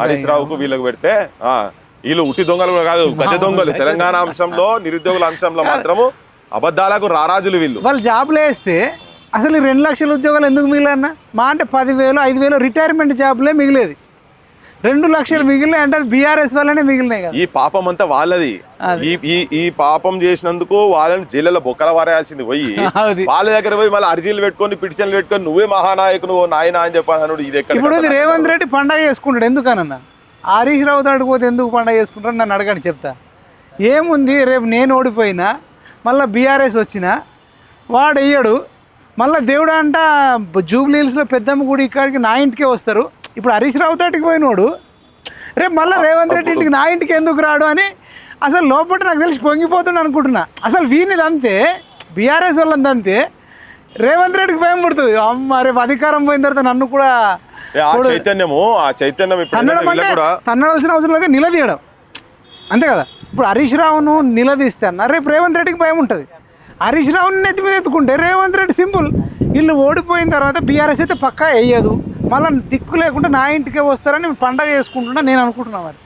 హరీష్ రావుకు వీళ్ళకి పెడితే వీళ్ళు ఉట్టి దొంగలు కూడా కాదు, గజ దొంగలు. తెలంగాణ అంశంలో నిరుద్యోగుల అంశంలో మాత్రము అబద్ధాలకు రారాజులు వీళ్ళు. వాళ్ళు జాబ్లు వేస్తే అసలు 2 లక్షల ఉద్యోగాలు ఎందుకు మిగిలిన మా అంటే 10,000 5,000 రిటైర్మెంట్ జాబ్లే మిగిలేదు. 2 లక్షలు మిగిలినాయి అంటే బీఆర్ఎస్ వల్లనే మిగిలినాయి కదా. ఈ పాపం అంతా వాళ్ళది. ఈ పాపం చేసినందుకు వాళ్ళని జైల్లో బొక్కల వారేయాల్సింది పోయి వాళ్ళ దగ్గర పోయి మళ్ళీ అర్జీలు పెట్టుకొని పిటిషన్లు పెట్టుకొని నువ్వే మహానాయకుడు నాయన అని చెప్పాను. ఇది ఎక్కడ ఇప్పుడు రేవంత్ రెడ్డి పండగ చేసుకుంటాడు ఎందుకనన్నా, హరీష్ రావు అడిగిపోతే ఎందుకు పండగ చేసుకుంటాడు నన్ను అడగండి చెప్తా. ఏముంది, రేపు నేను ఓడిపోయినా మళ్ళీ బీఆర్ఎస్ వచ్చినా వాడు వెయ్యడు. మళ్ళీ దేవుడు అంట జూబ్లీ హిల్స్లో పెద్దమ్మ గుడి ఇక్కడికి నా ఇంటికే వస్తారు. ఇప్పుడు హరీష్ రావు తోటికి పోయినోడు రేపు మళ్ళీ రేవంత్ రెడ్డి ఇంటికి నా ఇంటికి ఎందుకు రాడు అని అసలు లోపల నాకు తెలిసి పొంగిపోతుండ అనుకుంటున్నా. అసలు వీనిది అంతే, బీఆర్ఎస్ వాళ్ళది అంతే, రేవంత్ రెడ్డికి భయం పుడుతుంది. అమ్మ రేపు అధికారం పోయిన తర్వాత నన్ను కూడా తన్నడాల్సిన అవసరం లేదు, నిలదీయడం అంతే కదా. ఇప్పుడు హరీష్ రావును నిలదీస్తే అన్న రేపు రేవంత్ రెడ్డికి భయం ఉంటుంది. హరీష్ రావుని నెత్తి మీద ఎత్తుకుంటే రేవంత్ రెడ్డి సింపుల్. వీళ్ళు ఓడిపోయిన తర్వాత బీఆర్ఎస్ అయితే పక్కా వేయదు, మళ్ళీ దిక్కు లేకుండా నా ఇంటికే వస్తారని పండగ చేసుకుంటున్నా నేను అనుకుంటున్నా. మరి